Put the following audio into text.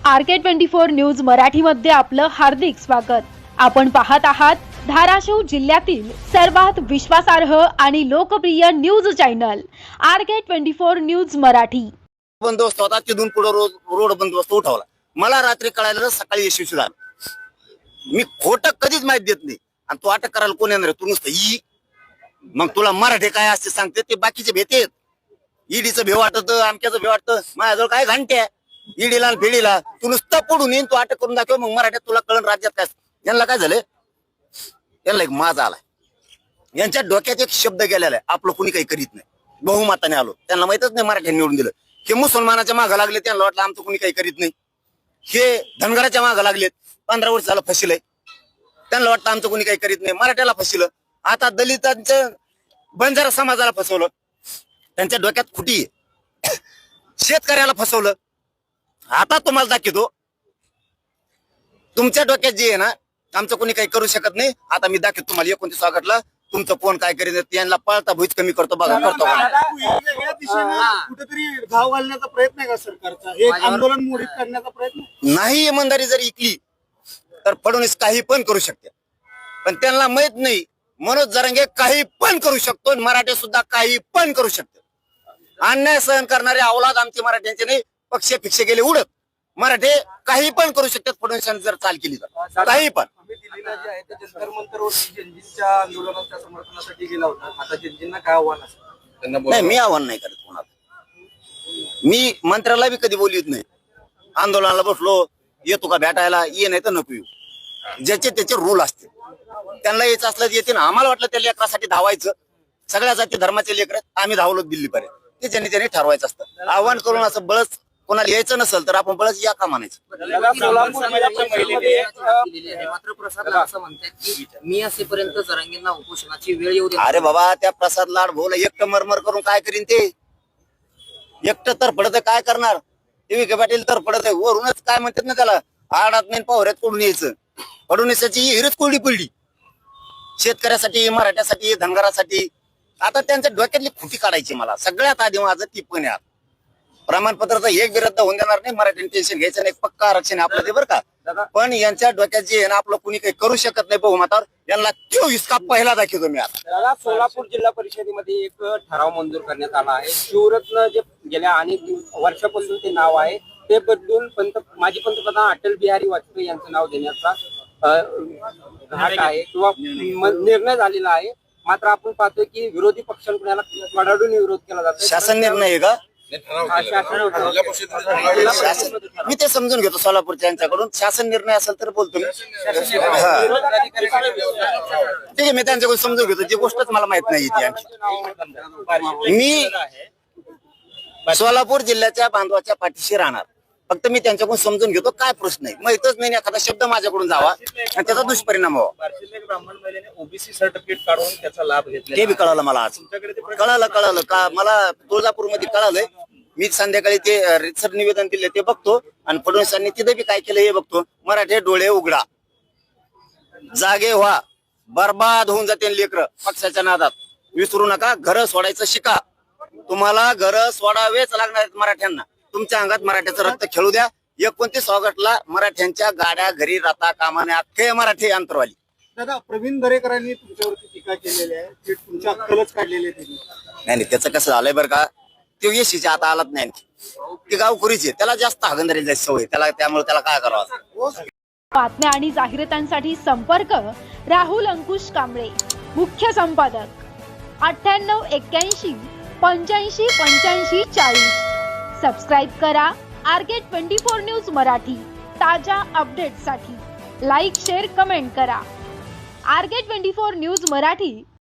RK24 news मराठीमध्ये आपलं हार्दिक स्वागत। आपण पाहत आहात धाराशिव जिल्ह्यातील सर्वात विश्वासार्ह आणि लोकप्रिय news channel RK24 news Marathi. बंदोबस्त होता, तिथून पुढे रोड बंदोबस्त उठवला। मला रात्री कळालं, सकाळी यशस्वी झाला। मी खोटं कधीच माहिती देत नाही। आणि तू अटक करायला कोण येणार? तू नुसतं ई, मग तुला मराठी काय असते सांगते ते बाकीचे भेटेत। ईडीचं भेव वाटत, आमच्याचं भेव वाटतं, माझ्याजवळ काय घंटे ईडीला फेडीला। तू नुसतं पडून येईन, तू अटक करून दाखव, मग मराठ्यात तुला कळण राज्यात काय। यांना काय झालं, यांना एक माज आलाय, यांच्या डोक्यात एक शब्द गेलेला आहे, आपलं कोणी काही करीत नाही। बहुमताने आलो, त्यांना माहितच नाही मराठ्यांनी निवडून दिलं। हे मुसलमानाच्या मागे लागले, त्यांना वाटलं आमचं कोणी काही करीत नाही। हे धनगराच्या मागे लागलेत, 15 वर्ष झालं फसिलय, त्यांना वाटतं आमचं कोणी काही करीत नाही। मराठ्याला फसिलं, आता दलितांचं बंजारा समाजाला फसवलं, त्यांच्या डोक्यात खुटी आहे। शेतकऱ्याला फसवलं। आता तुम्हाला दाखवतो, तुमच्या डोक्यात जे आहे ना, आमचं कोणी काही करू शकत नाही। आता मी दाखवतो तुम्हाला 29 ऑगस्टला तुमचं कोण काय करीत, त्यांना पळता भुईच कमी करतो बघा, करतो कुठेतरी घाव घालण्याचा प्रयत्न आहे का सरकारचा? हे आंदोलन मोडीत करण्याचा प्रयत्न नाही। इमानदारी जर इकली तर फडणवीस काही पण करू शकते, पण त्यांना माहित नाही मनोज जरांगे काही पण करू शकतो, मराठे सुद्धा काही पण करू शकते। अन्याय सहन करणारे अवलाद आमचे मराठ्यांचे नाही, पक्ष फिक्ष गेले उडत। मराठे काही पण करू शकतात, फडणवीसांनी जर चाल केली तर काही पण। आंदोलनाच्या समर्थनासाठी गेला होता, आता जनजींना काय आव्हान असेल? नाही, मी आव्हान नाही करत कोणाला। मी मंत्र्याला बी कधी बोलत नाही। आंदोलनाला बसलो, येतो का भेटायला, ये नाही तर नको येऊ। ज्याचे त्याचे रूल असते, त्यांना यायचं असलं येते ना। आम्हाला वाटलं त्या लेकरासाठी धावायचं, सगळ्या जाती धर्माचे लेकर आम्ही धावलो दिल्लीपर्यंत, ते ज्यांनी त्यांनी ठरवायचं असतं। आव्हान करून असं बळच कोणाला यायचं नसेल तर आपण बळच या का म्हणायचं। मात्र प्रसादला असं म्हणतात की मी असेपर्यंत जरांगेंना उपोषणाची वेळ येऊ दे। अरे बाबा, त्या प्रसाद लाड भाऊला एकटं मरमर करून काय करीन ते? एकटं तर पडत काय करणार? विखे पाटील तर पडत आहे वरूनच, काय म्हणतात ना त्याला, आडात नाही पावऱ्यात कोडून यायचं। फडणवीसाची हिरच कोरडी पडली, शेतकऱ्यासाठी, मराठ्यासाठी, धनगरासाठी। आता त्यांच्या डोक्यातली खुटी काढायची मला। सगळ्यात आधी माझं ती पण आहे, प्रमाणपत्राचा एक विरुद्ध होऊन देणार नाही, मराठ्यांनी टेन्शन घ्यायचं नाही, पक्का आरक्षण आपलं ते बरं का। पण यांच्या डोक्यात जे आहे ना, आपलं कुणी काही करू शकत नाही बहुमतावर, यांना 24 का पहिला दाखवतो मी आता। सोलापूर जिल्हा परिषदेमध्ये एक ठराव मंजूर करण्यात आला आहे। शिवरत्न जे गेल्या अनेक वर्षापासून ते नाव आहे, ते बदलून माजी पंतप्रधान अटल बिहारी वाजपेयी यांचं नाव देण्याचा घाट आहे किंवा निर्णय झालेला आहे। मात्र आपण पाहतोय की विरोधी पक्षांकडून याला कडाडून विरोध केला जातो। शासन निर्णय आहे का? मी ते समजून घेतो सोलापूरच्या यांच्याकडून। शासन निर्णय असेल तर बोलतो मी, ठीक आहे, मी त्यांच्याकडून समजून घेतो। जी गोष्टच मला माहित नाही ती। मी सोलापूर जिल्ह्याच्या बांधवाच्या पाठीशी राहणार, फक्त मी त्यांच्याकडून समजून घेतो काय प्रश्न आहे। माहितच नाही, एखादा शब्द माझ्याकडून जावा आणि त्याचा दुष्परिणाम व्हावा। ब्राह्मण महिलेने ओबीसी सर्टिफिकेट काढून त्याचा लाभ घेतला, ते बी कळालं मला आज। कळालं का मला तुळजापूरमध्ये कळालंय। मी संध्याकाळी ते रितसर निवेदन दिले ते बघतो, आणि फडणवीसांनी तिथे बी काय केलं हे बघतो। मराठे डोळे उघडा, जागे व्हा, बर्बाद होऊन जाते लेकर पक्षाच्या नादात। विसरू नका, घर सोडायचं शिका। तुम्हाला घर सोडावेच लागणार आहेत मराठ्यांना। तुमच्या अंगात मराठ्याचं रक्त खेळू द्या। 29 ऑगस्टला मराठ्यांच्या गाड्या घरी राहता कामाने, अख्खे मराठी अंतरवाली। दादा, प्रवीण दरेकरांनी तुमच्यावरती टीका केलेली आहे, ते तुमच्या अक्कलच काढलेली आहे त्यांनी। नाही, त्याचं कसं झालंय बरं का, ते येशीच्या आता आलाच नाही, ते गावखोरीचे, त्याला जास्त हागंदारी जास्त सवय त्याला, त्यामुळे त्याला काय करावं। बातम्या आणि जाहिरातांसाठी संपर्क राहुल अंकुश कांबळे, मुख्य संपादक 98 81 85 85 40। सबस्क्राईब करा RK24 न्यूज मराठी। ताज्या अपडेट्ससाठी लाईक, शेअर, कमेंट करा। RK24 news Marathi